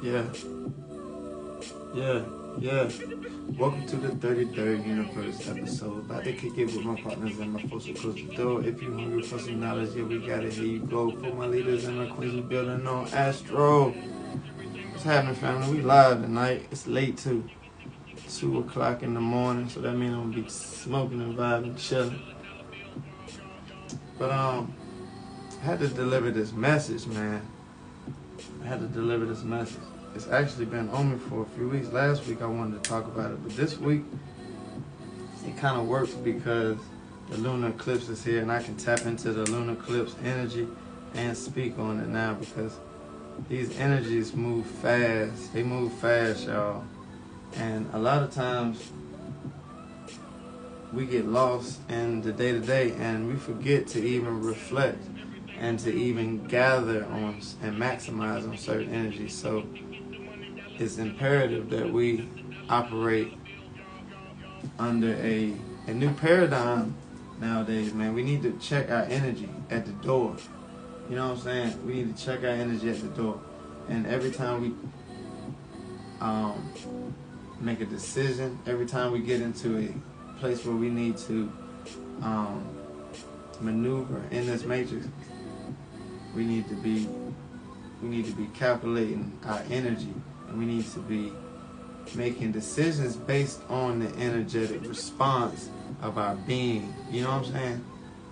Yeah, yeah, yeah. Welcome to the 33rd Universe episode. About to kick it with my partners and my folks who close the door. If you hungry for some knowledge, yeah, we got it. Here you go. For my leaders and my queens, we building on Astro. What's happening, family? We live tonight. It's late too. 2 o'clock in the morning, so that means I'm gonna be smoking and vibing, chilling. But I had to deliver this message, man. I had to deliver this message. It's actually been on me for a few weeks. Last week I wanted to talk about it, but this week it kind of works because the lunar eclipse is here and I can tap into the lunar eclipse energy and speak on it now because these energies move fast. They move fast, y'all. And a lot of times we get lost in the day-to-day and we forget to even reflect and to even gather on and maximize on certain energies. So it's imperative that we operate under a new paradigm nowadays, man. We need to check our energy at the door. You know what I'm saying? We need to check our energy at the door. And every time we make a decision, every time we get into a place where we need to maneuver in this matrix, we need to be calculating our energy, and we need to be making decisions based on the energetic response of our being. You know what I'm saying?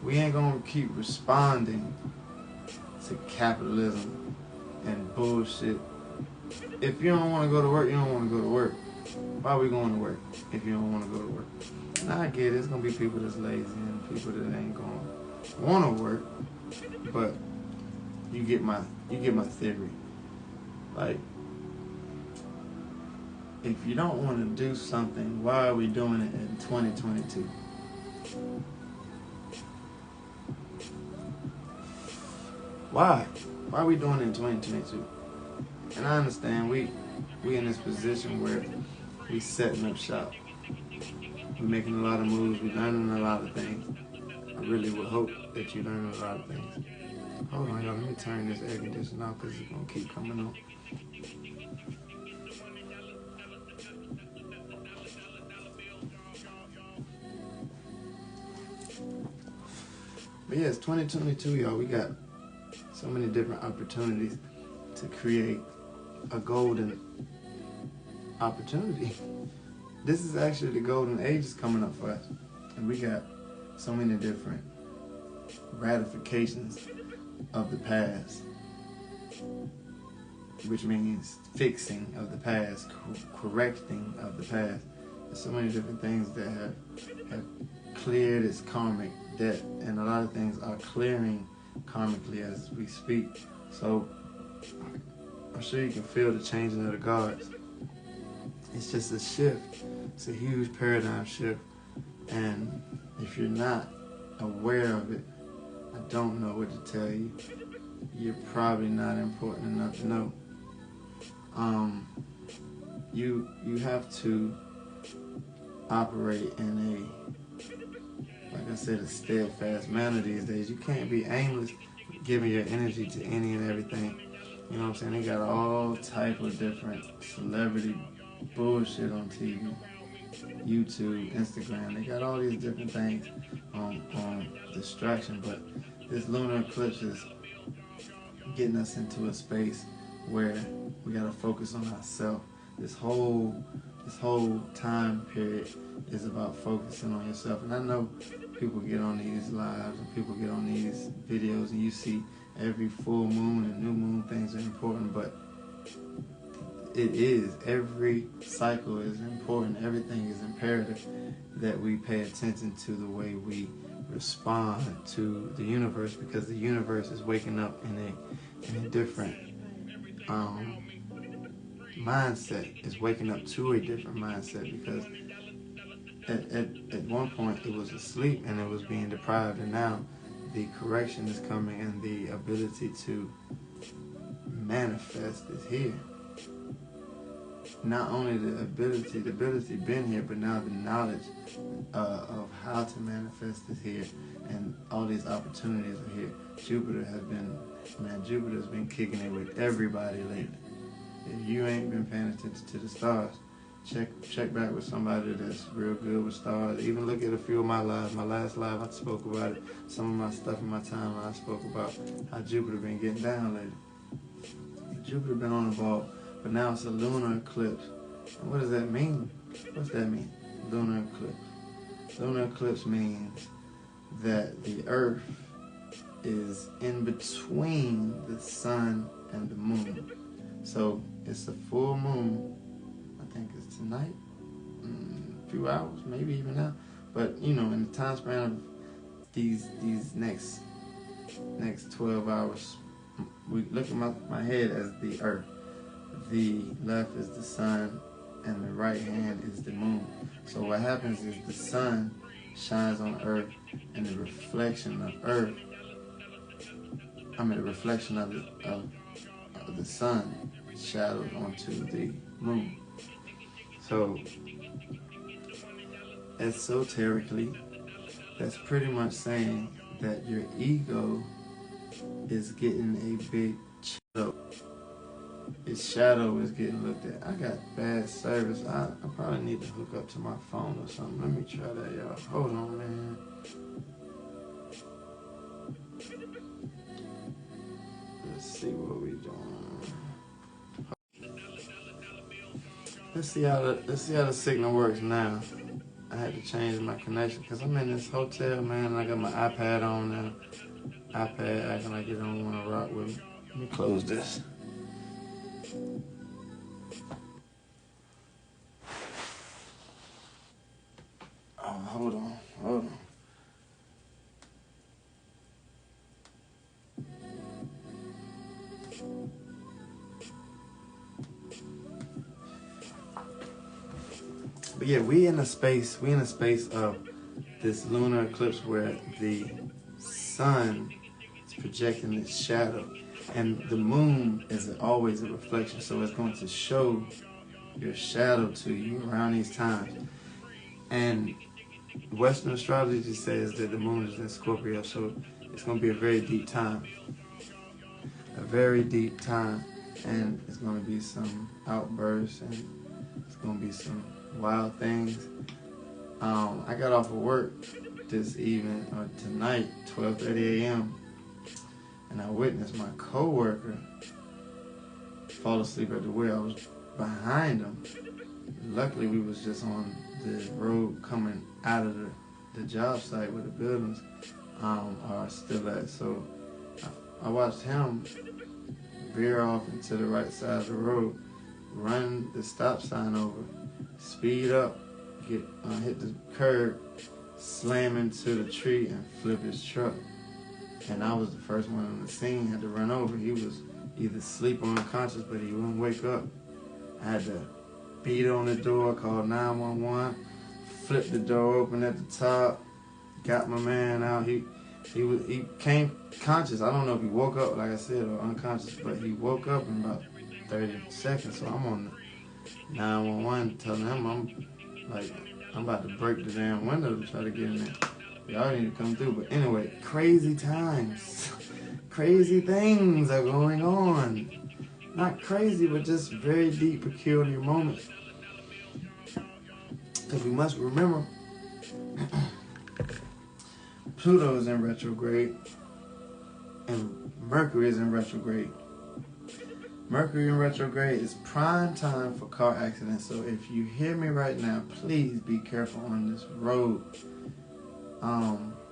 We ain't gonna keep responding to capitalism and bullshit. If you don't want to go to work, you don't want to go to work. Why are we going to work if you don't want to go to work? Now I get it. It's gonna be people that's lazy and people that ain't gonna want to work, but you get my theory. Like, if you don't want to do something, why are we doing it in 2022? Why? Why are we doing it in 2022? And I understand we in this position where we setting up shop. We're making a lot of moves. We're learning a lot of things. I really would hope that you learn a lot of things. Hold on, y'all. Let me turn this air conditioner off because it's going to keep coming on. But yeah, it's 2022, y'all. We got so many different opportunities to create a golden opportunity. This is actually the golden age is coming up for us. And we got so many different ratifications of the past, which means fixing of the past, correcting of the past. There's so many different things that have cleared its karmic debt, and a lot of things are clearing karmically as we speak. So I'm sure you can feel the changing of the guards. It's just a shift. It's a huge paradigm shift, and if you're not aware of it, I don't know what to tell you. You're probably not important enough to know. You have to operate in like I said, a steadfast manner these days. You can't be aimless giving your energy to any and everything. You know what I'm saying? They got all type of different celebrity bullshit on TV, YouTube, Instagram. They got all these different things on distraction, but this lunar eclipse is getting us into a space where we gotta focus on ourselves. This whole time period is about focusing on yourself. And I know people get on these lives and people get on these videos and you see every full moon and new moon things are important, but it is. Every cycle is important. Everything is imperative that we pay attention to the way we respond to the universe, because the universe is waking up in a different mindset. Is waking up to a different mindset, because at one point it was asleep and it was being deprived, and now the correction is coming and the ability to manifest is here. Not only the ability been here, but now the knowledge of how to manifest is here, and all these opportunities are here. Jupiter's been kicking it with everybody lately. If you ain't been paying attention to the stars, check back with somebody that's real good with stars. Even look at a few of my lives. My last live, I spoke about it. Some of my stuff in my timeline, I spoke about how Jupiter been getting down lately. Jupiter been on the ball, but now it's a lunar eclipse. And what does that mean? What's that mean? Lunar eclipse. Lunar eclipse means that the Earth is in between the sun and the moon. So it's a full moon. I think it's tonight, a few hours, maybe even now. But you know, in the time span of these next 12 hours, we look at my head as the Earth. The left is the sun, and the right hand is the moon. So what happens is the sun shines on Earth, and the reflection of Earth, the reflection of the sun shadows onto the moon. So esoterically, that's pretty much saying that your ego is getting a big shadow. Its shadow is getting looked at. I got bad service. I probably need to hook up to my phone or something. Let me try that, y'all. Hold on, man. Let's see what we doing. Let's see how the signal works now. I had to change my connection because I'm in this hotel, man, and I got my iPad on now. iPad acting like it don't want to rock with me. Let me close this. Oh, hold on. But yeah, we in a space of this lunar eclipse where the sun is projecting its shadow, and the moon is always a reflection, so it's going to show your shadow to you around these times. And Western astrology says that the moon is in Scorpio, so it's going to be a very deep time. And it's going to be some outbursts, and it's going to be some wild things. I got off of work this evening, or tonight, 12:30 a.m., and I witnessed my coworker fall asleep at the wheel. I was behind him. Luckily, we was just on the road coming out of the job site where the buildings are still at. So I watched him veer off into the right side of the road, run the stop sign over, speed up, hit the curb, slam into the tree, and flip his truck. And I was the first one on the scene, had to run over. He was either asleep or unconscious, but he wouldn't wake up. I had to beat on the door, call 911, flip the door open at the top, got my man out. He came conscious. I don't know if he woke up, like I said, or unconscious, but he woke up in about 30 seconds. So I'm on the 911 telling him I'm about to break the damn window to try to get in there. Y'all need to come through. But anyway, crazy times. Crazy things are going on. Not crazy, but just very deep, peculiar moments. Because we must remember, Pluto is in retrograde, and Mercury is in retrograde. Mercury in retrograde is prime time for car accidents. So if you hear me right now, please be careful on this road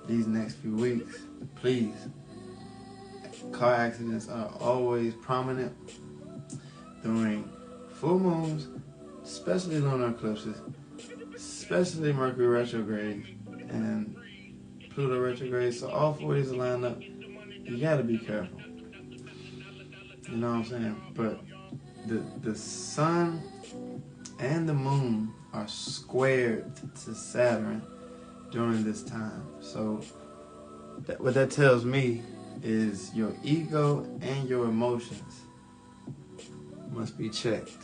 these next few weeks. Please. Car accidents are always prominent during full moons, especially lunar eclipses, especially Mercury retrograde and Pluto retrograde. So all four of these are lined up. You gotta be careful. You know what I'm saying? But the sun and the moon are squared to Saturn during this time. So what that tells me is your ego and your emotions must be checked.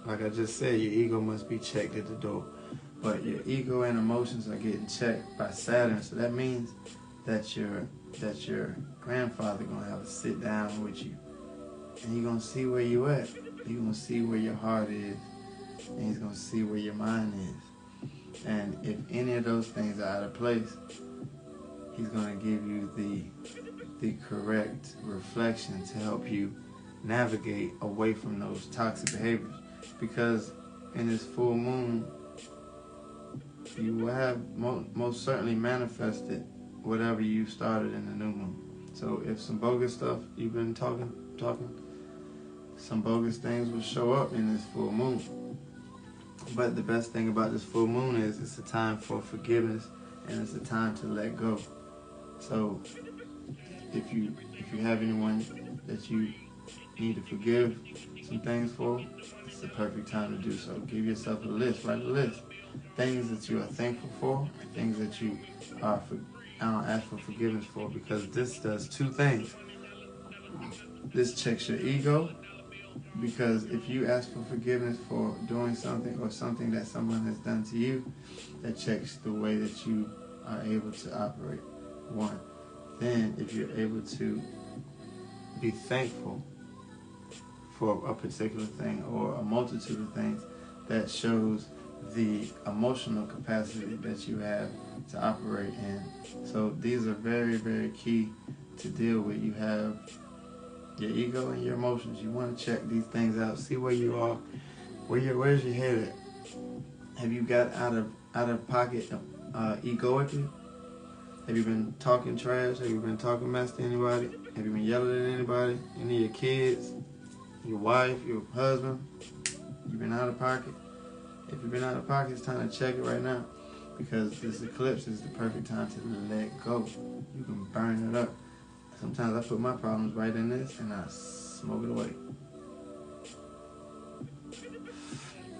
Like I just said, your ego must be checked at the door. But your ego and emotions are getting checked by Saturn. So that means that your grandfather gonna have to sit down with you, and he gonna see where you at. He's going to see where your heart is, and he's going to see where your mind is. And if any of those things are out of place, he's going to give you the correct reflection to help you navigate away from those toxic behaviors. Because in this full moon, you will have most certainly manifested whatever you started in the new moon. So if some bogus stuff you've been talking, some bogus things will show up in this full moon. But the best thing about this full moon is it's a time for forgiveness, and it's a time to let go. So if you have anyone that you need to forgive some things for, it's the perfect time to do so. Give yourself a list, write a list. Things that you are thankful for, things that you are ask for forgiveness for, because this does two things. This checks your ego, because if you ask for forgiveness for doing something or something that someone has done to you, that checks the way that you are able to operate. One. Then if you're able to be thankful for a particular thing or a multitude of things, that shows the emotional capacity that you have to operate in. So these are very, very key to deal with. You have your ego and your emotions. You want to check these things out, see where you are, where's your head at. Have you got out of pocket egoically? Have you been talking trash? Have you been talking mess to anybody? Have you been yelling at anybody? Any of your kids, your wife, your husband? You've been out of pocket? If you've been out of pocket, it's time to check it right now, because this eclipse is the perfect time to let go. You can burn it up. Sometimes I put my problems right in this and I smoke it away.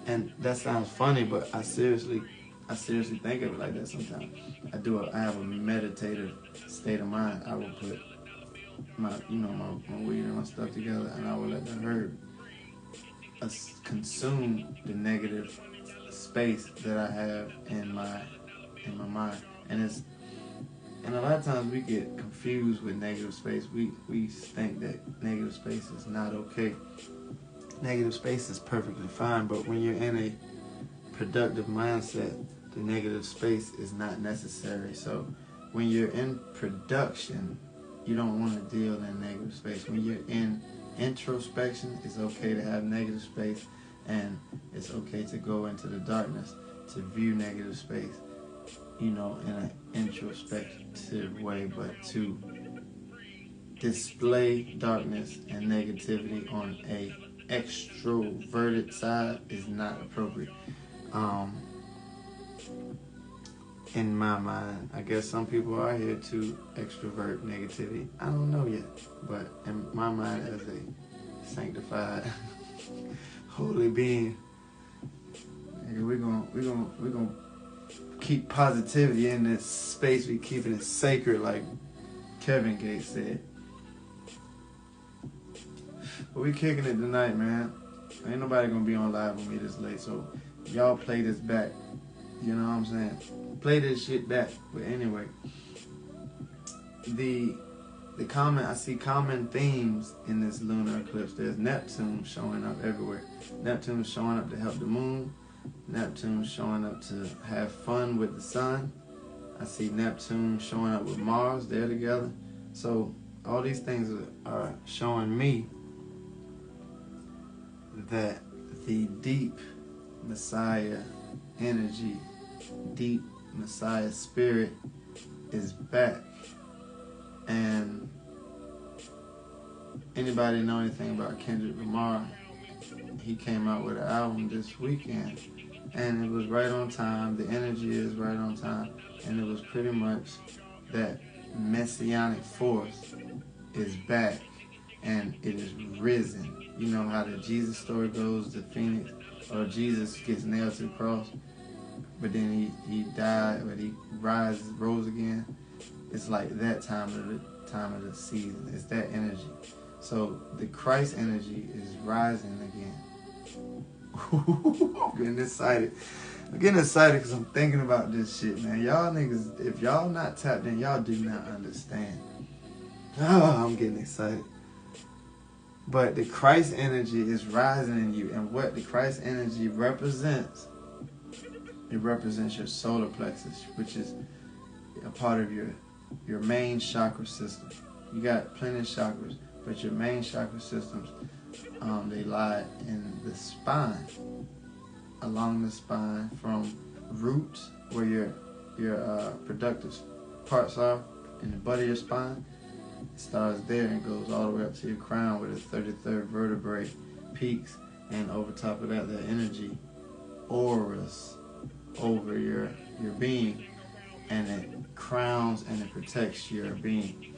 And that sounds funny, but I seriously think of it like that sometimes. I have a meditative state of mind. I will put my weed and my stuff together, and I will let the herb consume the negative space that I have in my mind. And a lot of times we get confused with negative space. We think that negative space is not okay. Negative space is perfectly fine, but when you're in a productive mindset, the negative space is not necessary. So when you're in production, you don't want to deal in negative space. When you're in introspection, it's okay to have negative space, and it's okay to go into the darkness to view negative space, in an introspective way. But to display darkness and negativity on a extroverted side is not appropriate. In my mind, I guess some people are here to extrovert negativity. I don't know yet, but in my mind, as a sanctified, holy being, we're gonna keep positivity in this space. We keeping it sacred, like Kevin Gates said. But we kicking it tonight, man. Ain't nobody gonna be on live with me this late, so y'all play this back. You know what I'm saying? Play this shit back. But anyway, I see common themes in this lunar eclipse. There's Neptune showing up everywhere. Neptune is showing up to help the moon. Neptune showing up to have fun with the sun. I see Neptune showing up with Mars. They're together. So all these things are showing me that the deep Messiah energy, deep Messiah spirit is back. And anybody know anything about Kendrick Lamar? He came out with an album this weekend, and it was right on time. The energy is right on time, and it was pretty much that messianic force is back, and it is risen. You know how the Jesus story goes, the Phoenix, or Jesus gets nailed to the cross, but then he died, but he rose again. It's like that time of the season. It's that energy. So the Christ energy is rising again. I'm getting excited. I'm getting excited because I'm thinking about this shit, man. Y'all niggas, if y'all not tapped in, y'all do not understand. Oh, I'm getting excited. But the Christ energy is rising in you. And what the Christ energy represents, it represents your solar plexus, which is a part of your main chakra system. You got plenty of chakras, but your main chakra systems, they lie in the spine, along the spine from roots, where your productive parts are, in the butt of your spine. It starts there and goes all the way up to your crown, where the 33rd vertebrae peaks, and over top of that, the energy auras over your being, and it crowns and it protects your being.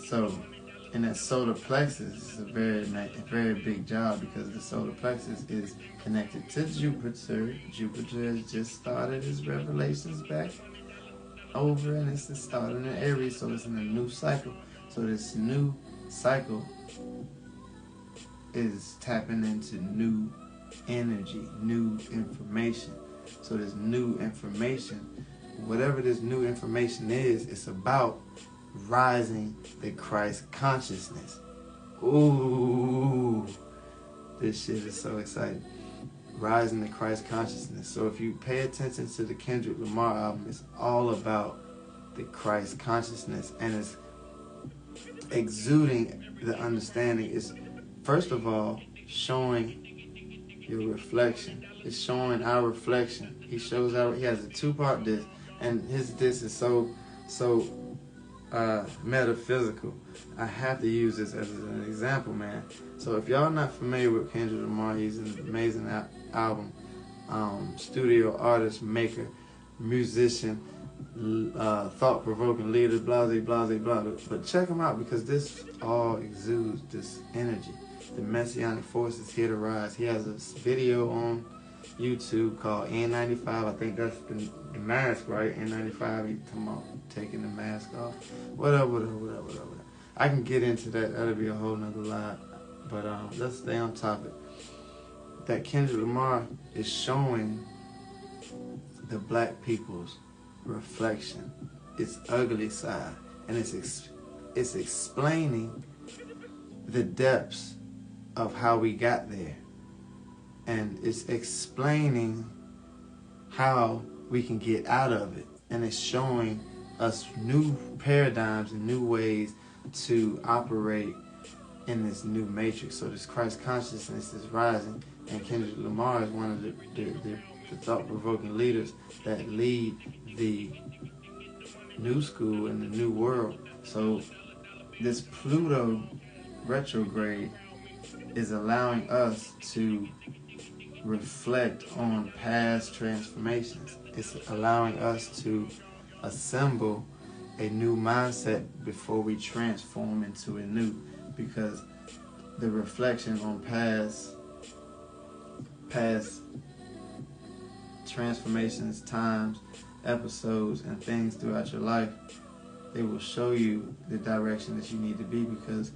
So, in that solar plexus is a very big job, because the solar plexus is connected to Jupiter. Jupiter has just started his revelations back over, and it's starting in Aries, so it's in a new cycle. So this new cycle is tapping into new energy, new information. So this new information, whatever this new information is, it's about rising the Christ consciousness. Ooh, this shit is so exciting. Rising the Christ consciousness. So if you pay attention to the Kendrick Lamar album, it's all about the Christ consciousness, and it's exuding the understanding. It's, first of all, showing your reflection. It's showing our reflection. He shows our, he has a 2-part disc, and his disc is so metaphysical. I have to use this as an example, man. So if y'all not familiar with Kendrick Lamar, he's an amazing album, studio artist, maker, musician, thought-provoking leader, blah, blah, blah, blah. But check him out, because this all exudes this energy. The messianic force is here to rise. He has a video on YouTube called N95. I think that's the mask, right? N95. He talking about taking the mask off. Whatever. I can get into that. That'll be a whole nother live. But let's stay on topic. That Kendrick Lamar is showing the black people's reflection, its ugly side, and it's explaining the depths of how we got there, and it's explaining how we can get out of it, and it's showing us new paradigms and new ways to operate in this new matrix. So this Christ consciousness is rising, and Kendrick Lamar is one of the thought-provoking leaders that lead the new school in the new world. So this Pluto retrograde is allowing us to reflect on past transformations. It's allowing us to assemble a new mindset before we transform into a new, because the reflection on past transformations, times, episodes, and things throughout your life, they will show you the direction that you need to be, because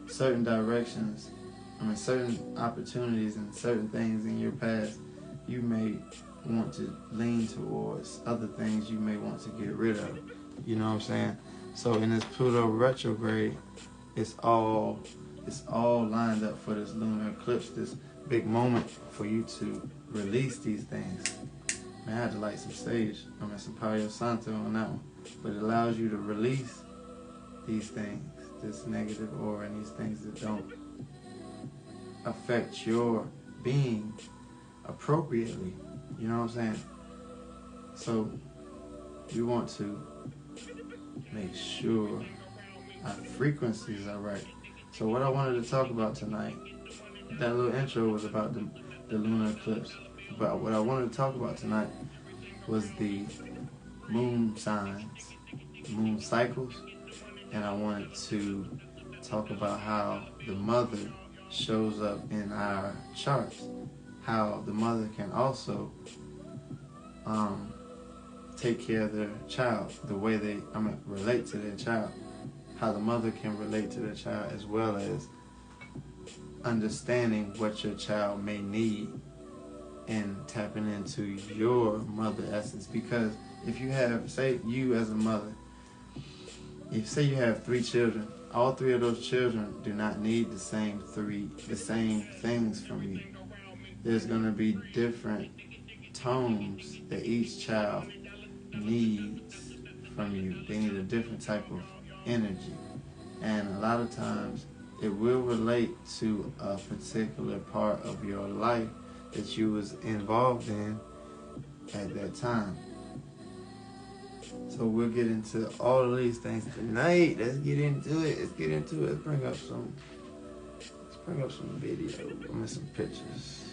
certain directions, certain opportunities and certain things in your past, you may want to lean towards. Other things you may want to get rid of. You know what I'm saying? So in this Pluto retrograde, it's all lined up for this lunar eclipse, this big moment for you to release these things. Man, I had to light some sage, some Palo Santo on that one. But it allows you to release these things, this negative aura, and these things that don't affect your being appropriately. You know what I'm saying? So we want to make sure our frequencies are right. So what I wanted to talk about tonight, that little intro was about the lunar eclipse. But what I wanted to talk about tonight was the moon signs, moon cycles, and I wanted to talk about how the mother shows up in our charts, how the mother can also take care of their child, the way they relate to their child, how the mother can relate to their child, as well as understanding what your child may need and tapping into your mother essence. Because if you have, say you as a mother, if say you have 3 children all three of those children do not need the same things from you. There's going to be different tones that each child needs from you. They need a different type of energy. And a lot of times it will relate to a particular part of your life that you was involved in at that time. So we'll get into all of these things tonight. Let's get into it. Let's bring up some video. Some pictures.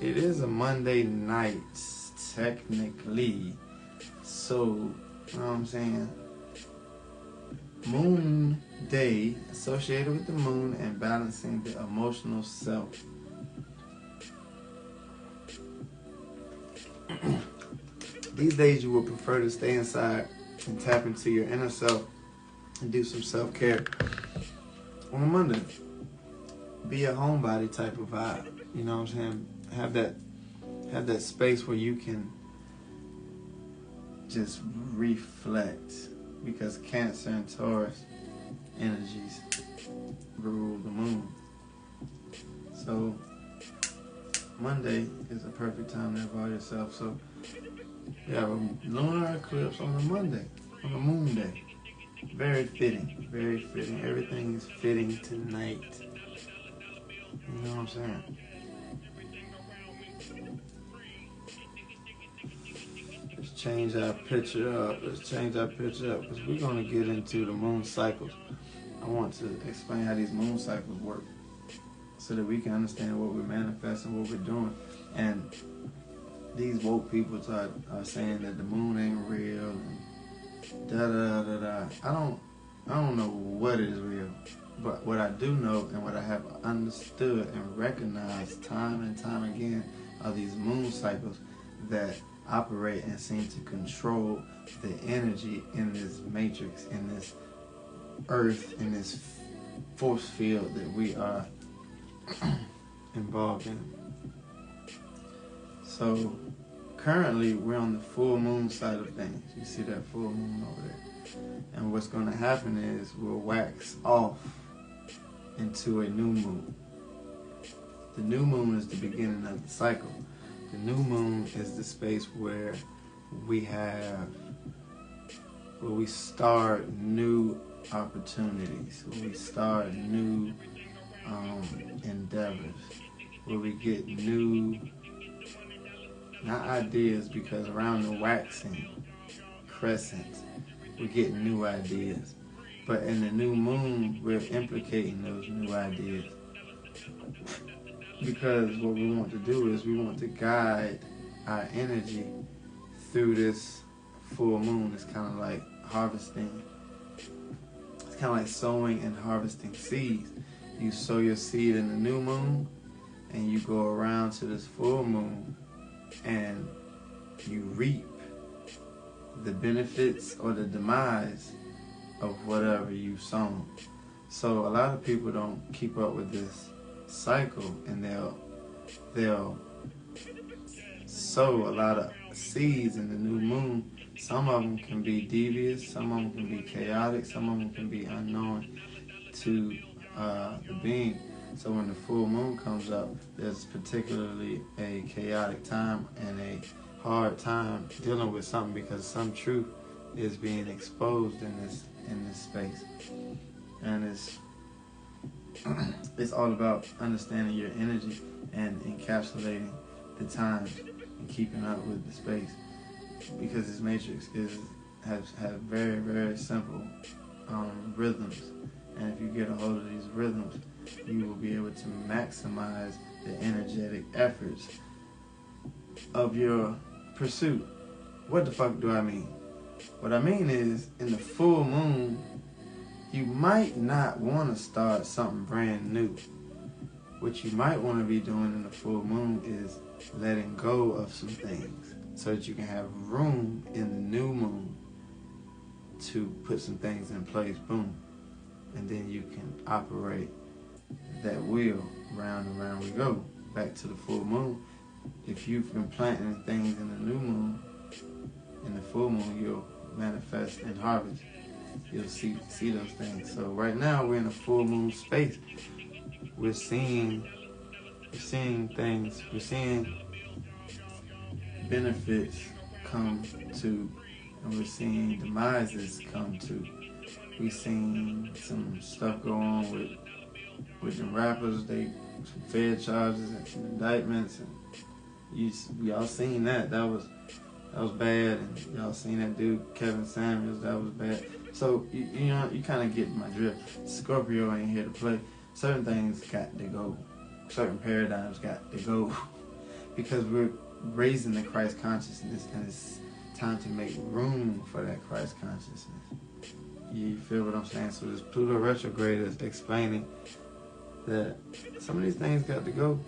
It is a Monday night, technically. So, you know what I'm saying? Moon day associated with the moon and balancing the emotional self. These days you would prefer to stay inside and tap into your inner self and do some self-care on a Monday. Be a homebody type of vibe. You know what I'm saying? Have that space where you can just reflect, because Cancer and Taurus energies rule the moon. So Monday is a perfect time to involve yourself. So we have a lunar eclipse on a Monday, on a moon day. Very fitting, very fitting. Everything is fitting tonight. You know what I'm saying? Let's change our picture up. Because we're going to get into the moon cycles. I want to explain how these moon cycles work so that we can understand what we're manifesting, what we're doing. And these woke people are saying that the moon ain't real and da-da-da-da-da. I don't know what is real. But what I do know and what I have understood and recognized time and time again are these moon cycles that operate and seem to control the energy in this matrix, in this earth, in this force field that we are involved in. So currently we're on the full moon side of things. You see that full moon over there. And what's going to happen is we'll wax off into a new moon. The new moon is the beginning of the cycle. The new moon is the space where we start new opportunities, where we start new endeavors, where we get new, not ideas, because around the waxing crescent, we get new ideas. But in the new moon, we're implicating those new ideas. Because what we want to do is we want to guide our energy through this full moon. It's kind of like harvesting. It's kind of like sowing and harvesting seeds. You sow your seed in the new moon, and you go around to this full moon, and you reap the benefits or the demise of whatever you've sown. So a lot of people don't keep up with this cycle, and they'll sow a lot of seeds in the new moon. Some of them can be devious, some of them can be chaotic, some of them can be unknown to the being. So when the full moon comes up, there's particularly a chaotic time and a hard time dealing with something, because some truth is being exposed in this space. And it's all about understanding your energy and encapsulating the time and keeping up with the space, because this matrix has very, very simple rhythms, and if you get a hold of these rhythms, you will be able to maximize the energetic efforts of your pursuit. What the fuck do I mean? What I mean is, in the full moon, you might not want to start something brand new. What you might want to be doing in the full moon is letting go of some things, so that you can have room in the new moon to put some things in place. Boom. And then you can operate that wheel. Round and round we go. Back to the full moon. If you've been planting things in the new moon, in the full moon you'll manifest and harvest you'll see those things. So right now we're in a full moon space. We're seeing things. We're seeing benefits come to, and we're seeing demises come to. We're seeing some stuff go on with the rappers. They some Fed charges and some indictments, and y'all seen that. That was bad, and y'all seen that dude Kevin Samuels. That was bad. So you know, you kind of get my drift. Scorpio ain't here to play. Certain things got to go. Certain paradigms got to go because we're raising the Christ consciousness, and it's time to make room for that Christ consciousness. You feel what I'm saying? So this Pluto retrograde is explaining that some of these things got to go.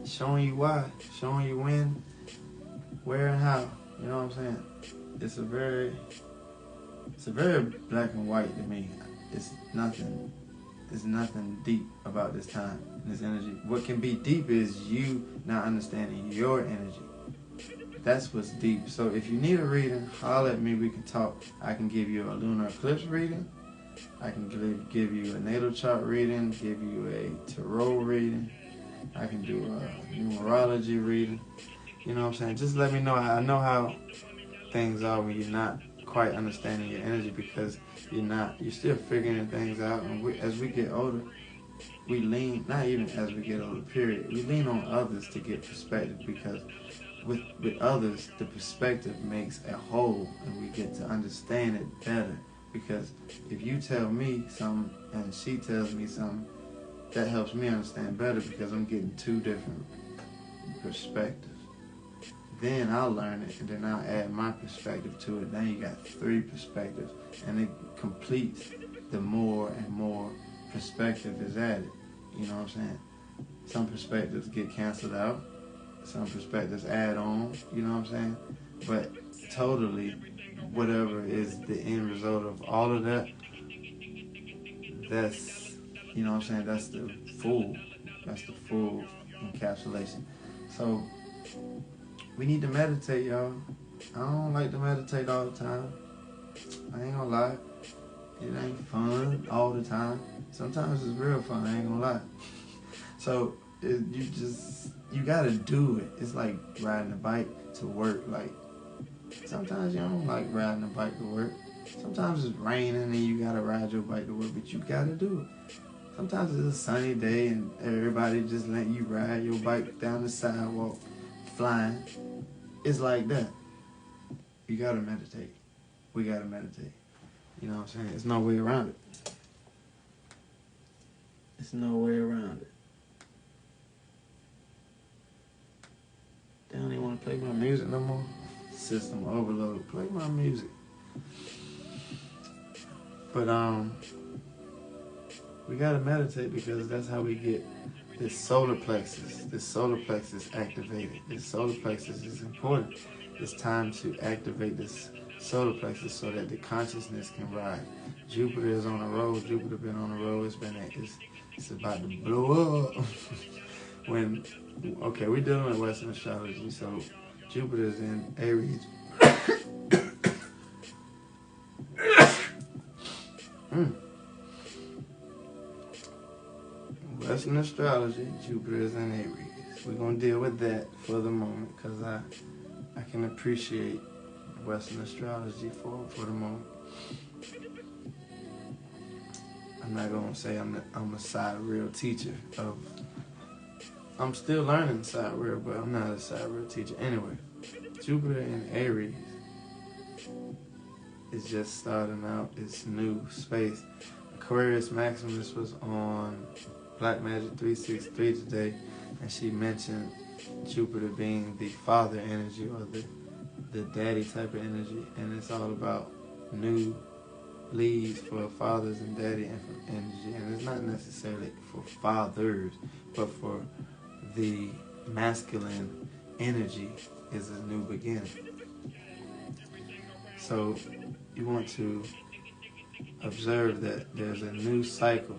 Showing you why, showing you when, where, and how. You know what I'm saying? It's a very black and white to me. It's nothing deep about this time and this energy. What can be deep is you not understanding your energy. That's what's deep. So if you need a reading, holler at me. We can talk. I can give you a lunar eclipse reading. I can give you a natal chart reading, give you a tarot reading. I can do a numerology reading. You know what I'm saying? Just let me know. I know how things are when you're not quite understanding your energy, because you're still figuring things out. And as we get older, we lean, not even as we get older, period, we lean on others to get perspective, because with others, the perspective makes a whole, and we get to understand it better. Because if you tell me something and she tells me something, that helps me understand better, because I'm getting two different perspectives. Then I'll learn it, and then I'll add my perspective to it. Then you got three perspectives, and it completes the more and more perspective is added. You know what I'm saying? Some perspectives get canceled out. Some perspectives add on. You know what I'm saying? But totally, whatever is the end result of all of that, that's, you know what I'm saying, that's the full encapsulation. So we need to meditate, y'all. I don't like to meditate all the time. I ain't gonna lie. It ain't fun all the time. Sometimes it's real fun, I ain't gonna lie. So you gotta do it. It's like riding a bike to work. Like, sometimes you don't like riding a bike to work. Sometimes it's raining and you gotta ride your bike to work, but you gotta do it. Sometimes it's a sunny day and everybody just let you ride your bike down the sidewalk flying. It's like that. You gotta meditate. We gotta meditate. You know what I'm saying? There's no way around it. There's no way around it. They don't even want to play my music no more. System overload. Play my music. But we gotta meditate, because that's how we get this solar plexus. This solar plexus activated. This solar plexus is important. It's time to activate this solar plexus so that the consciousness can rise. Jupiter is on the road. Jupiter been on the road. It's about to blow up. We're dealing with Western astrology, so Jupiter is in Aries. Western astrology, Jupiter is in Aries. We're going to deal with that for the moment, because I can appreciate Western astrology for the moment. I'm not going to say I'm a sidereal teacher. I'm still learning sidereal, but I'm not a sidereal teacher. Anyway, Jupiter in Aries is just starting out its new space. Aquarius Maximus was on Black Magic 363 today, and she mentioned Jupiter being the father energy, or the daddy type of energy, and it's all about new leads for fathers and daddy energy. And it's not necessarily for fathers, but for the masculine energy is a new beginning. So you want to observe that there's a new cycle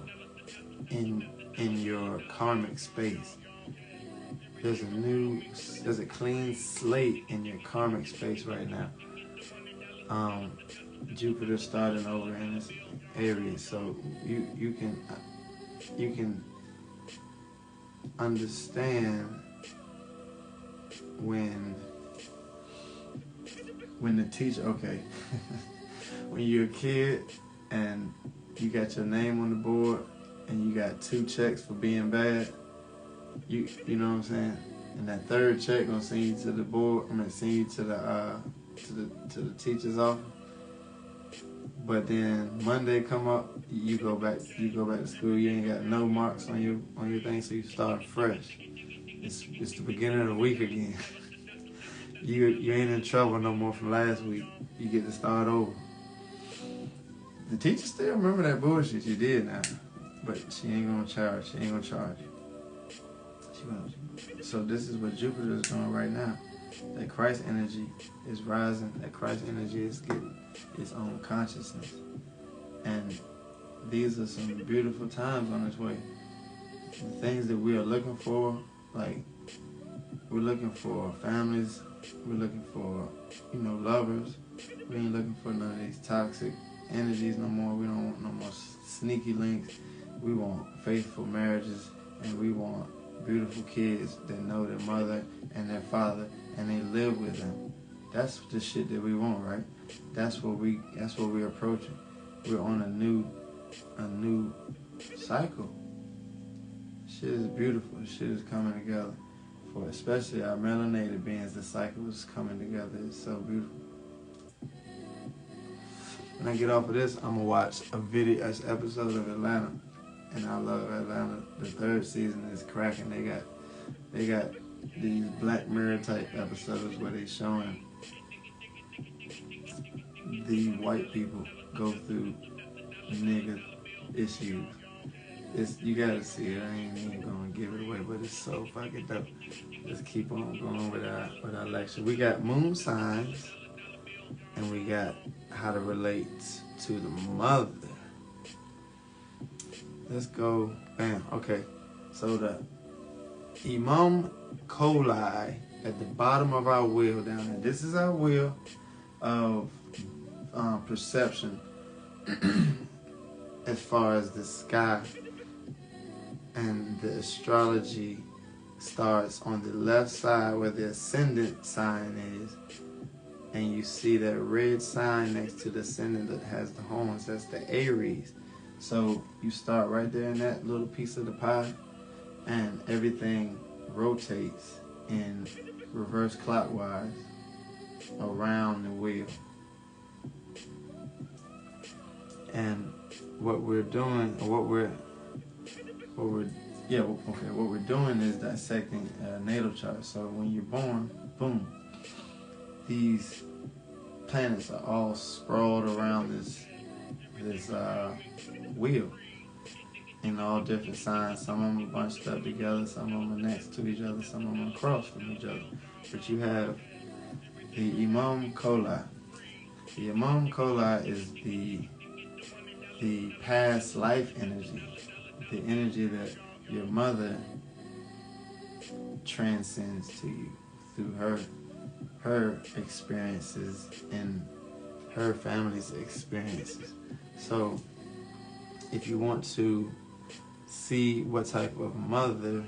in your karmic space. There's a clean slate in your karmic space right now. Jupiter starting over in this Aries, so you can understand when the teacher, okay, when you're a kid and you got your name on the board and you got 2 checks for being bad, you know what I'm saying? And that 3rd check gonna send you to the board. Send you to the teacher's office. But then Monday come up, you go back to school. You ain't got no marks on your thing, so you start fresh. It's the beginning of the week again. You ain't in trouble no more from last week. You get to start over. The teacher still remember that bullshit you did now, but she ain't gonna charge. She ain't gonna charge you. So this is what Jupiter is doing right now. That Christ energy is rising. That Christ energy is getting its own consciousness. And these are some beautiful times on its way. The things that we are looking for, like we're looking for families, we're looking for, lovers. We ain't looking for none of these toxic energies no more. We don't want no more sneaky links. We want faithful marriages, and we want beautiful kids that know their mother and their father and they live with them. That's the shit that we want, right? That's what we're approaching. We're on a new cycle. Shit is beautiful. Shit is coming together. For especially our melanated beings, the cycle is coming together. It's so beautiful. When I get off of this, I'm gonna watch an episode of Atlanta. And I love Atlanta. The 3rd season is cracking. They got these Black Mirror type episodes where they showing the white people go through nigga issues. You gotta see it. I ain't even gonna give it away, but it's so fucking dope. Let's keep on going with our lecture. We got moon signs, and we got how to relate to the mother. Let's go. Bam. Okay. So the Imam Coli at the bottom of our wheel down there. This is our wheel of perception as far as the sky. And the astrology starts on the left side where the ascendant sign is. And you see that red sign next to the ascendant that has the horns. That's the Aries. So you start right there in that little piece of the pie, and everything rotates in reverse clockwise around the wheel. And what we're doing is dissecting a natal chart. So when you're born, boom, these planets are all sprawled around this wheel in all different signs. Some of them are bunched up together, some of them are next to each other, some of them are across from each other. But you have the Imam Coli. The Imam Coli is the past life energy, the energy that your mother transcends to you through her experiences and her family's experiences. So if you want to see what type of mother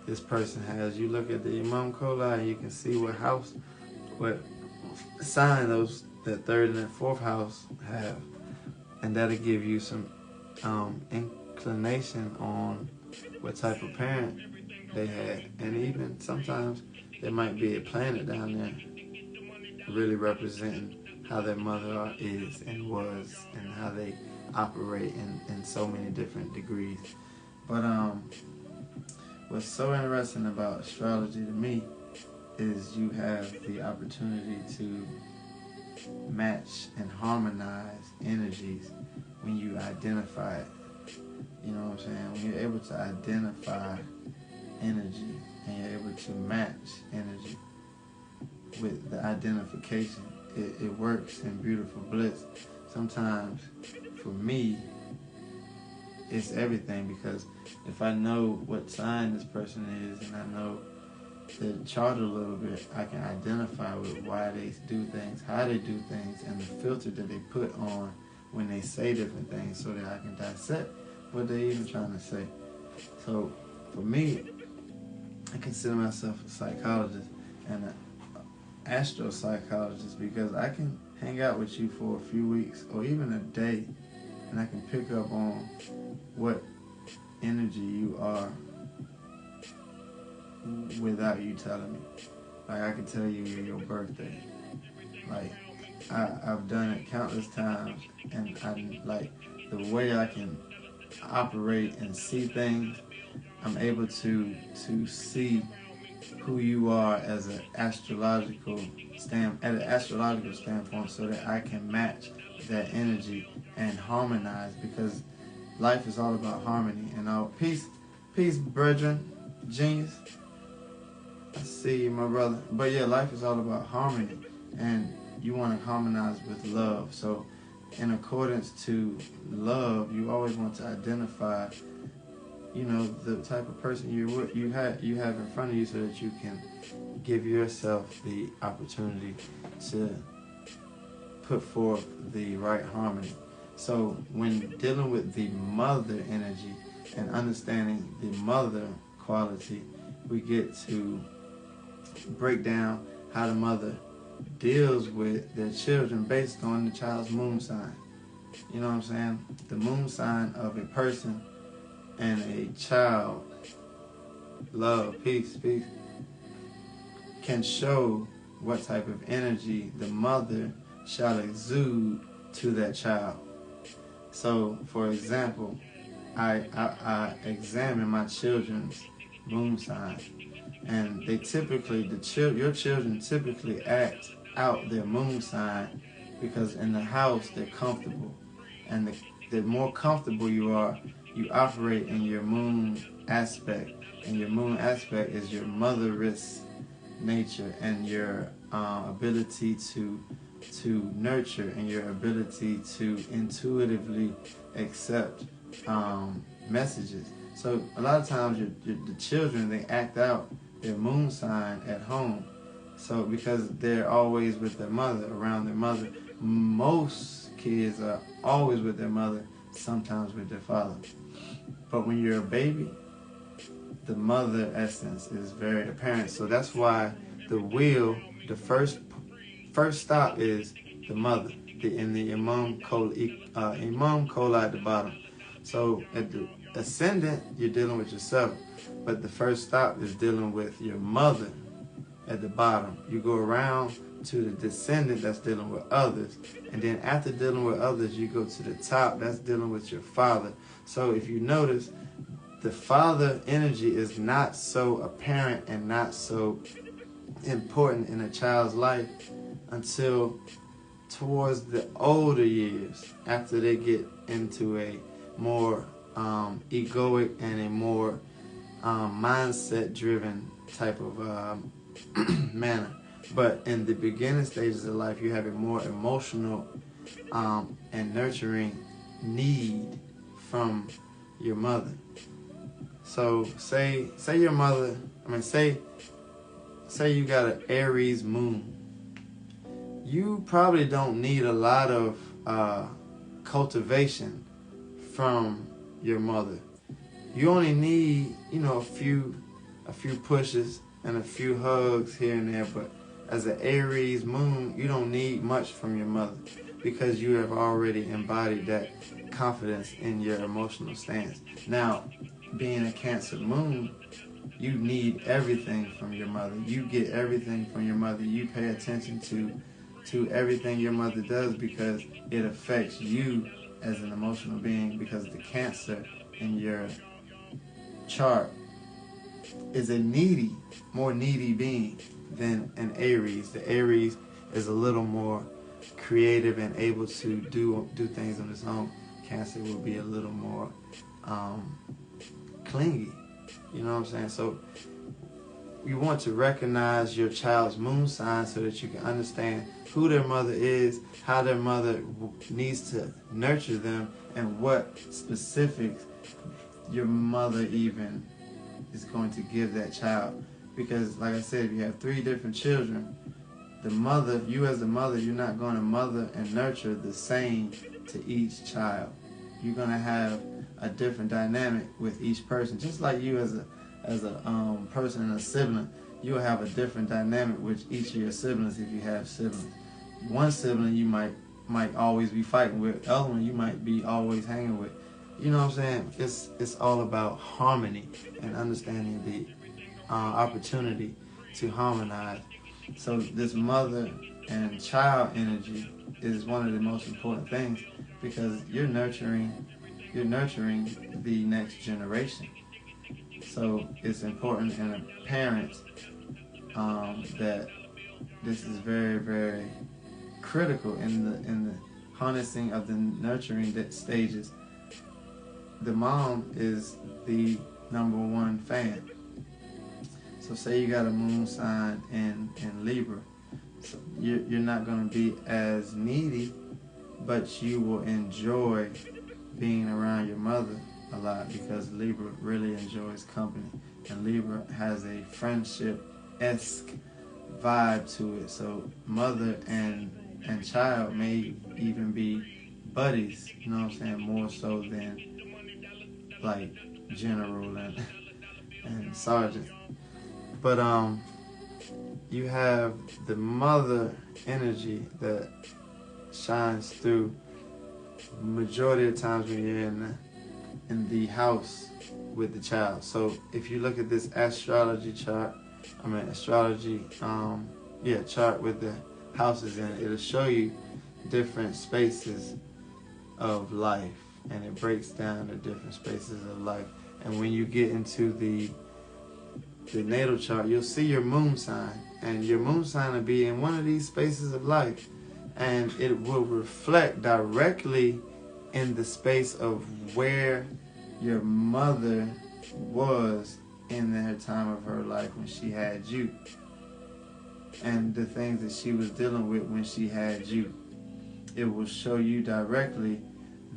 this person has, you look at the Imam Coli and you can see what sign that 3rd and that 4th house have, and that'll give you some inclination on what type of parent they had. And even sometimes there might be a planet down there really representing how their mother is and was, and how they operate in so many different degrees. But what's so interesting about astrology to me is you have the opportunity to match and harmonize energies when you identify it. You know what I'm saying? When you're able to identify energy and you're able to match energy with the identification, it works in beautiful bliss. Sometimes, for me, it's everything, because if I know what sign this person is, and I know the chart a little bit, I can identify with why they do things, how they do things, and the filter that they put on when they say different things, so that I can dissect what they're even trying to say. So for me, I consider myself a psychologist and an astropsychologist, because I can hang out with you for a few weeks or even a day, and I can pick up on what energy you are without you telling me. Like, I can tell you your birthday. Like, I've done it countless times, and I like the way I can operate and see things. I'm able to see who you are as an astrological standpoint, so that I can match that energy and harmonize, because life is all about harmony. And all peace, brethren, genius. I see you, my brother. But yeah, life is all about harmony, and you want to harmonize with love. So in accordance to love, you always want to identify, you know, the type of person you have in front of you, so that you can give yourself the opportunity to put forth the right harmony. So when dealing with the mother energy and understanding the mother quality, we get to break down how the mother deals with their children based on the child's moon sign. You know what I'm saying? The moon sign of a person and a child, love, peace, can show what type of energy the mother shall exude to that child. So, for example, I examine my children's moon sign, and they typically, your children typically act out their moon sign, because in the house they're comfortable, and the more comfortable you are, you operate in your moon aspect, and your moon aspect is your motherist nature, and your ability to nurture, and your ability to intuitively accept messages. So a lot of times the children, they act out their moon sign at home. So because they're always with their mother, around their mother. Most kids are always with their mother, sometimes with their father. But when you're a baby, the mother essence is very apparent. So that's why the wheel, the first stop is the mother, in the imam coli at the bottom. So at the ascendant, you're dealing with yourself, but the first stop is dealing with your mother at the bottom. You go around to the descendant, that's dealing with others, and then after dealing with others, you go to the top, that's dealing with your father. So if you notice, the father energy is not so apparent and not so important in a child's life until towards the older years, after they get into a more egoic and a more mindset-driven type of manner. But in the beginning stages of life, you have a more emotional and nurturing need from your mother. So say your mother, say you got an Aries moon. You probably don't need a lot of cultivation from your mother. You only need, a few pushes and a few hugs here and there. But as an Aries moon, you don't need much from your mother, because you have already embodied that confidence in your emotional stance. Now, being a Cancer moon, you need everything from your mother. You get everything from your mother. You pay attention to everything your mother does, because it affects you as an emotional being, because the Cancer in your chart is a more needy being than an Aries. The Aries is a little more creative and able to do things on its own. Cancer will be a little more clingy. You know what I'm saying? So you want to recognize your child's moon sign so that you can understand who their mother is, how their mother needs to nurture them, and what specifics your mother even is going to give that child. Because, like I said, if you have 3 different children, the mother, you as the mother, you're not going to mother and nurture the same to each child. You're going to have a different dynamic with each person. Just like you as a person and a sibling, you'll have a different dynamic with each of your siblings if you have siblings. One sibling you might always be fighting with, the other one you might be always hanging with. You know what I'm saying? It's all about harmony and understanding the opportunity to harmonize. So this mother and child energy is one of the most important things, because you're nurturing the next generation. So it's important in a parent that this is very, very critical in the harnessing of the nurturing stages. The mom is the #1 fan. So say you got a moon sign in Libra, so you're not going to be as needy, but you will enjoy being around your mother a lot, because Libra really enjoys company, and Libra has a friendship-esque vibe to it. So mother and child may even be buddies, you know what I'm saying, more so than like general and sergeant. But you have the mother energy that shines through majority of times when you're in the house with the child. So if you look at this astrology chart with the houses in it, it'll show you different spaces of life, and it breaks down the different spaces of life. And when you get into the natal chart, you'll see your moon sign, and your moon sign will be in one of these spaces of life, and it will reflect directly in the space of where your mother was in her time of her life when she had you, and the things that she was dealing with when she had you. It will show you directly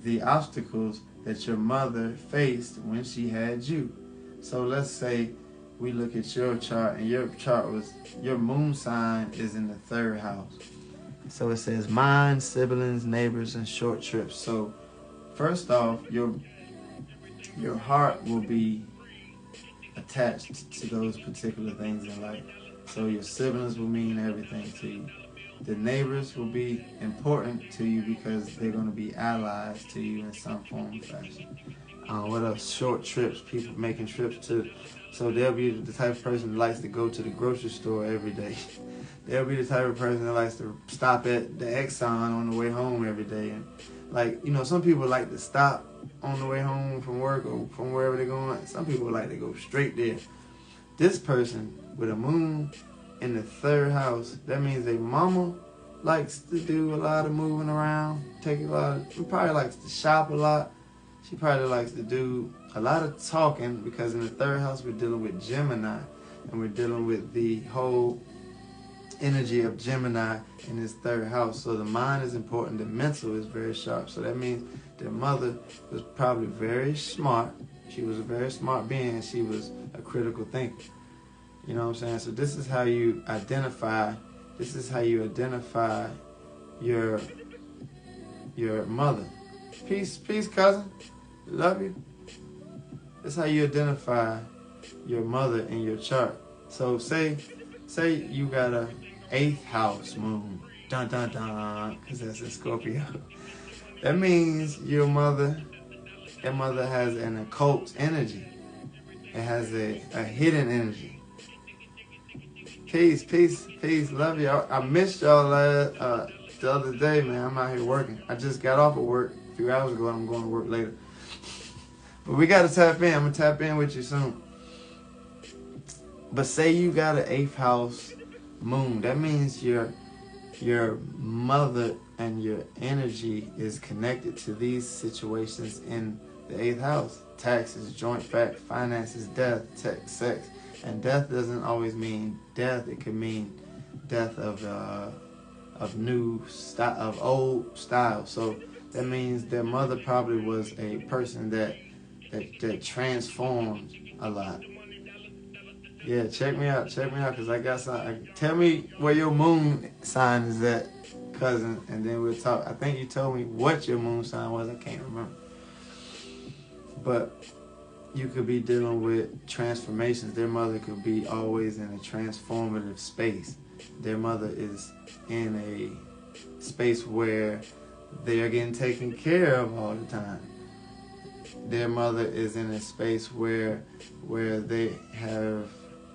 the obstacles that your mother faced when she had you. So let's say we look at your chart, and your chart was, your moon sign is in the 3rd house. So it says mind, siblings, neighbors, and short trips. So first off, your heart will be attached to those particular things in life. So your siblings will mean everything to you. The neighbors will be important to you because they're going to be allies to you in some form or fashion. What else? Short trips, people making trips to, so they'll be the type of person that likes to go to the grocery store every day. They'll be the type of person that likes to stop at the Exxon on the way home every day. And like, you know, some people like to stop on the way home from work or from wherever they're going. Some people like to go straight there. This person with a moon in the 3rd house, that means their mama likes to do a lot of moving around, she probably likes to shop a lot. She probably likes to do a lot of talking, because in the 3rd house we're dealing with Gemini, and we're dealing with the whole energy of Gemini in this 3rd house. So the mind is important, the mental is very sharp. So that means their mother was probably very smart. She was a very smart being, and she was a critical thinker. You know what I'm saying? So this is how you identify your mother. Peace, cousin. Love you. That's how you identify your mother in your chart. So say you got a 8th house moon. Dun dun dun, because that's in Scorpio. That means your mother has an occult energy. It has a hidden energy. Peace. Love y'all. I missed y'all the other day, man. I'm out here working. I just got off of work a few hours ago, and I'm going to work later. But we got to tap in. I'm going to tap in with you soon. But say you got an 8th house moon. That means your mother and your energy is connected to these situations in the 8th house. Taxes, joint fact, finances, death, sex. And death doesn't always mean death. It could mean death of old style. So that means their mother probably was a person that transformed a lot. Yeah, check me out, because I got some. Tell me where your moon sign is at, cousin, and then we'll talk. I think you told me what your moon sign was. I can't remember. But you could be dealing with transformations. Their mother could be always in a transformative space. Their mother is in a space where they are getting taken care of all the time. Their mother is in a space where they have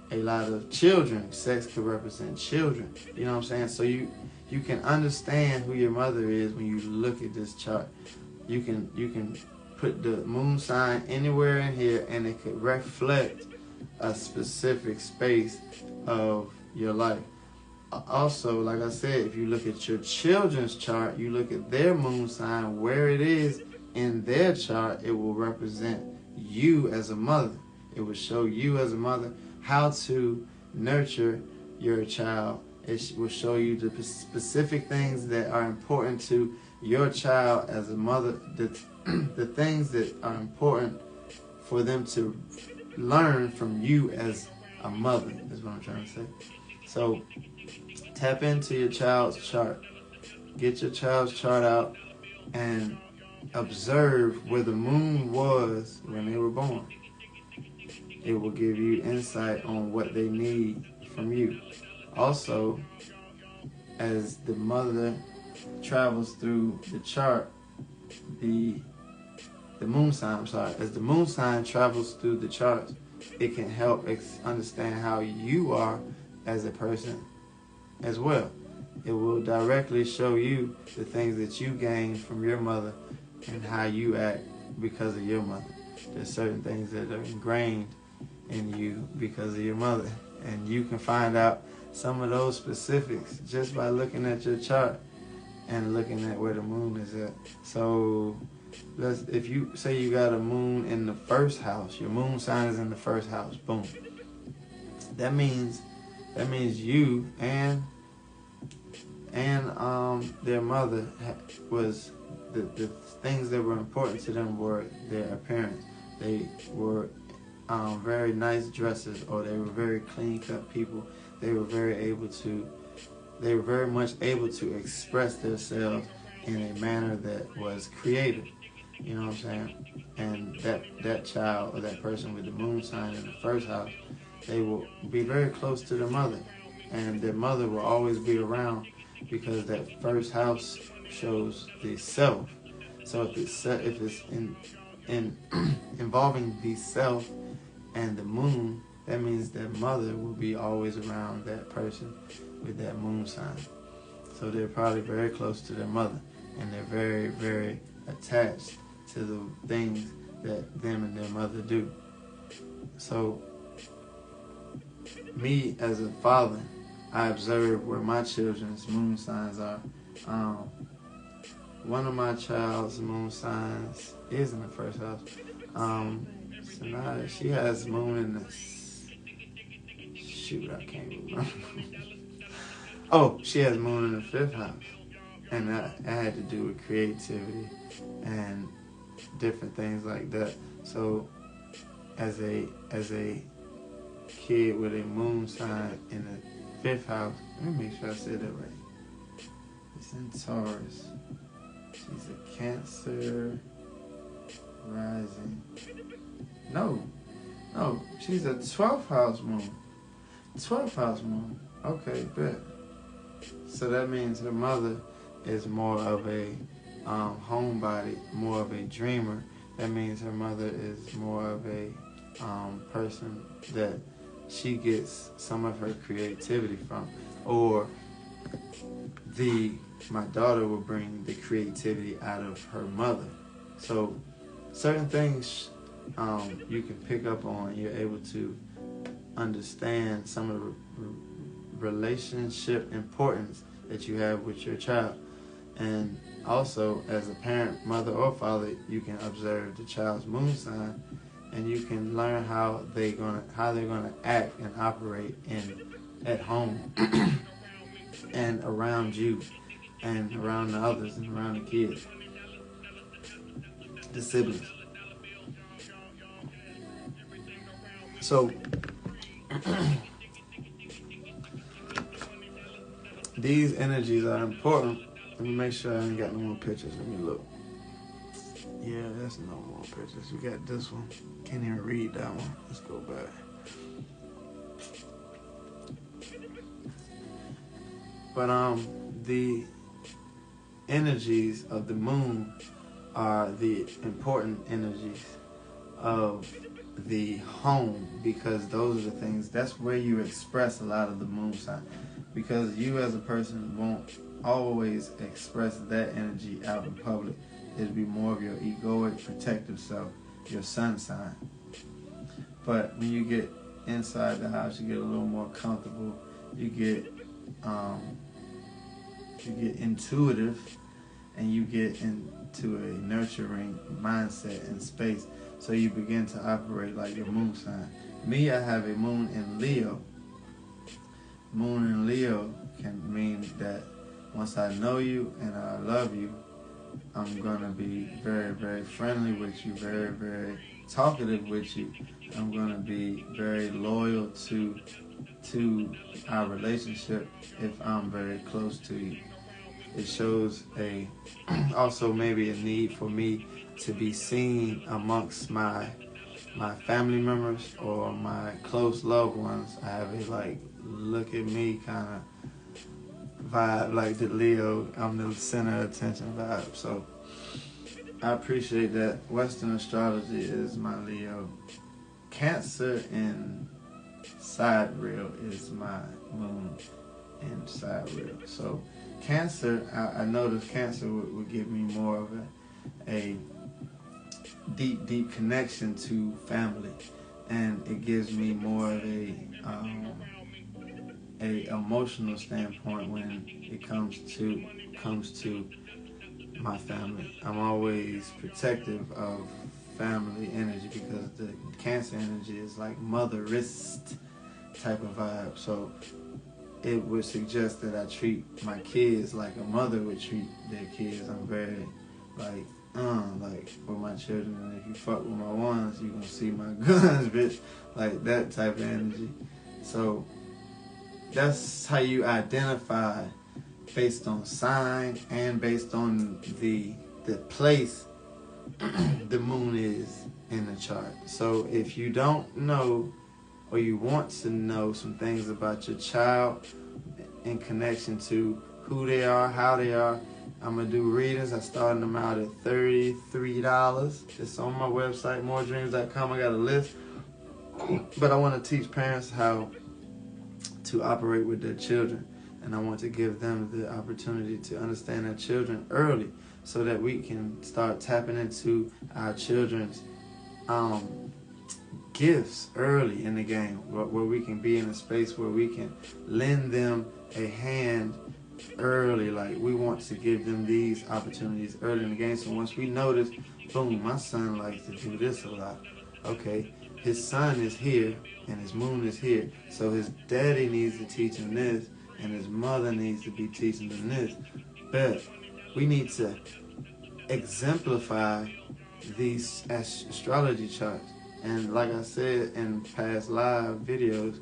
a lot of children. Sex could represent children. You know what I'm saying? So you can understand who your mother is when you look at this chart. You can put the moon sign anywhere in here, and it could reflect a specific space of your life. Also, like I said, if you look at your children's chart, you look at their moon sign, where it is in their chart, it will represent you as a mother. It will show you as a mother how to nurture your child. It will show you the specific things that are important to your child as a mother, the things that are important for them to learn from you as a mother, is what I'm trying to say. So tap into your child's chart. Get your child's chart out and observe where the moon was when they were born. It will give you insight on what they need from you. Also, as the mother travels through the chart, the moon sign, as the moon sign travels through the charts, it can help understand how you are as a person as well. It will directly show you the things that you gained from your mother and how you act because of your mother. There's certain things that are ingrained in you because of your mother, and you can find out some of those specifics just by looking at your chart and looking at where the moon is at. So if you say you got a moon in the first house, your moon sign is in the first house, boom. That means you and their mother was the things that were important to them were their appearance. They were very nice dressers, or they were very clean-cut people. They were very much able to express themselves in a manner that was creative. You know what I'm saying? And that child, or that person with the moon sign in the first house, they will be very close to their mother, and their mother will always be around, because that first house shows the self. So if it's in involving the self and the moon, that means that mother will be always around that person with that moon sign. So they're probably very close to their mother, and they're very, very attached to the things that them and their mother do. So me as a father, I observe where my children's moon signs are. One of my child's moon signs is in the first house. Sonata, she has moon in the... Shoot, I can't remember. Oh, she has moon in the fifth house. And that had to do with creativity and different things like that. So as a kid with a moon sign in the fifth house, let me make sure I said that right. It's in Taurus. She's a Cancer rising. No, she's a 12th house moon. 12th house moon. Okay, bet. So that means her mother is more of a homebody, more of a dreamer. That means her mother is more of a person that she gets some of her creativity from. Or my daughter will bring the creativity out of her mother. So certain things you can pick up on. You're able to understand some of the relationship importance that you have with your child. And also, as a parent, mother or father, you can observe the child's moon sign, and you can learn how they're gonna act and operate at home and around you and around the others and around the kids, the siblings. So These energies are important. Let me make sure I ain't got no more pictures. Let me look. Yeah, that's no more pictures. We got this one. Can't even read that one. Let's go back. But the energies of the moon are the important energies of the home, because those are the things, that's where you express a lot of the moon sign, because you as a person won't always express that energy out in public. It'll be more of your egoic protective self, your sun sign. But when you get inside the house, you get a little more comfortable, you get intuitive, and you get into a nurturing mindset and space. So you begin to operate like your moon sign. Me, I have a moon in Leo. Moon in Leo can mean that once I know you and I love you, I'm going to be very, very friendly with you, very, very talkative with you. I'm going to be very loyal to our relationship if I'm very close to you. It shows also maybe a need for me to be seen amongst my family members or my close loved ones. I have a like look at me kind of vibe, like the Leo, I'm the center of attention vibe. So I appreciate that. Western astrology is my Leo. Cancer in sidereal is my moon in sidereal. So Cancer, I noticed Cancer would give me more of a deep connection to family, and it gives me more of a emotional standpoint when it comes to my family. I'm always protective of family energy because the Cancer energy is like motherist type of vibe. So it would suggest that I treat my kids like a mother would treat their kids. I'm very like with my children, and if you fuck with my ones, you gonna see my guns, bitch. Like that type of energy. So that's how you identify based on sign and based on the place the moon is in the chart. So if you don't know, or you want to know some things about your child in connection to who they are, how they are, I'm going to do readings. I started them out at $33. It's on my website, moredreams.com. I got a list. But I want to teach parents how to operate with their children. And I want to give them the opportunity to understand their children early so that we can start tapping into our children's gifts early in the game, where we can be in a space where we can lend them a hand early. Like, we want to give them these opportunities early in the game. So once we notice, boom, my son likes to do this a lot. Okay, his sun is here and his moon is here. So his daddy needs to teach him this and his mother needs to be teaching him this. But we need to exemplify these astrology charts. And like I said in past live videos,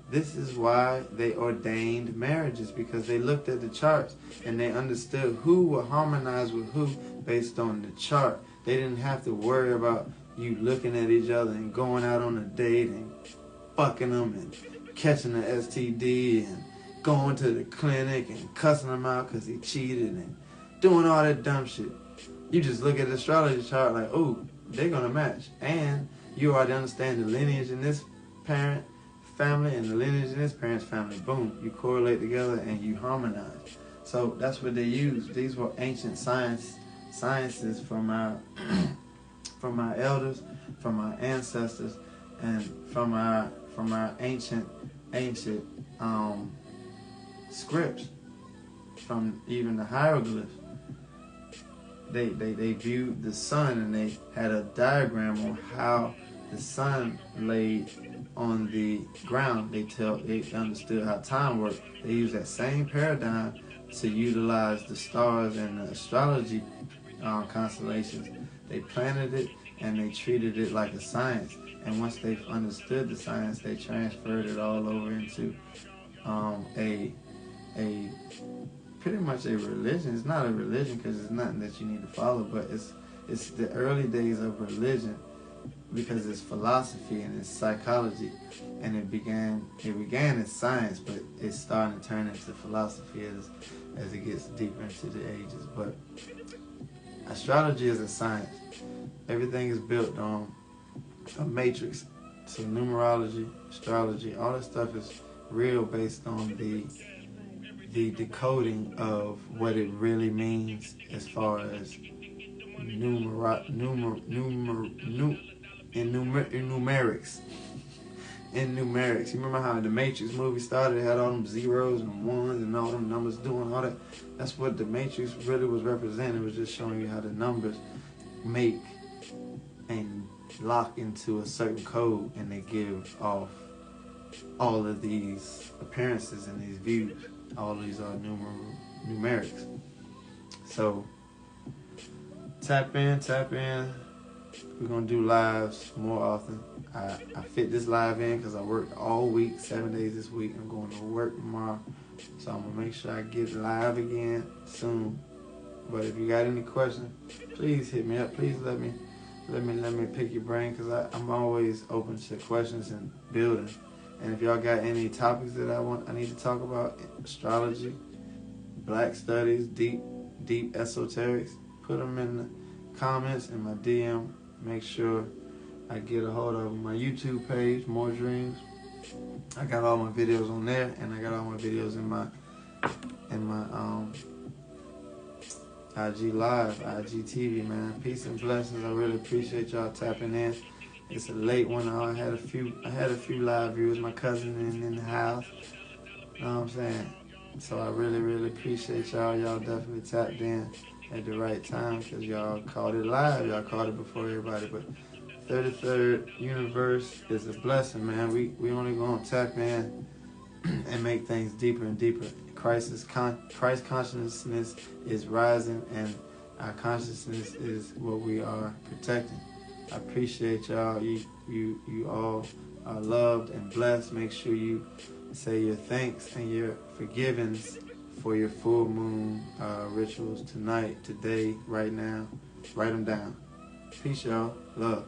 this is why they ordained marriages, because they looked at the charts and they understood who would harmonize with who based on the chart. They didn't have to worry about you looking at each other and going out on a date and fucking them and catching the STD and going to the clinic and cussing him out because he cheated and doing all that dumb shit. You just look at the astrology chart like, oh, they're going to match. And you already understand the lineage in this parent family and the lineage in this parent's family. Boom, you correlate together and you harmonize. So that's what they used. These were ancient sciences from our from our elders, from our ancestors, and from our ancient scripts, from even the hieroglyphs. They viewed the sun and they had a diagram on how the sun laid on the ground. They understood how time worked. They used that same paradigm to utilize the stars and the astrology constellations. They planted it and they treated it like a science. And once they've understood the science, they transferred it all over into a pretty much a religion. It's not a religion because it's nothing that you need to follow, but it's the early days of religion because it's philosophy and it's psychology, and it began as science, but it's starting to turn into philosophy as it gets deeper into the ages. But astrology is a science. Everything is built on a matrix. So numerology, astrology, all that stuff is real based on the decoding of what it really means as far as numerics. In numerics. You remember how the Matrix movie started? It had all them zeros and ones and all them numbers doing all that. That's what the Matrix really was representing. It was just showing you how the numbers make and lock into a certain code, and they give off all of these appearances and these views. All of these are numerics. So tap in. We're going to do lives more often. I fit this live in because I worked all week, 7 days this week. I'm going to work tomorrow. So I'm going to make sure I get live again soon. But if you got any questions, please hit me up. Please let me pick your brain, because I'm always open to questions and building. And if y'all got any topics that I need to talk about, astrology, black studies, deep esoterics, put them in the comments in my DM. Make sure I get a hold of my YouTube page, More Dreams. I got all my videos on there, and I got all my videos in my IG Live, IG TV, man. Peace and blessings. I really appreciate y'all tapping in. It's a late one. I had a few live viewers. My cousin in the house. You know what I'm saying? So I really appreciate y'all. Y'all definitely tapped in at the right time, because y'all caught it live. Y'all caught it before everybody. But 33rd universe is a blessing, man. We only gonna tap in and make things deeper and deeper. Christ consciousness is rising, and our consciousness is what we are protecting. I appreciate y'all. You all are loved and blessed. Make sure you say your thanks and your forgivens for your full moon rituals tonight, today, right now. Write them down. Peace, y'all. Love.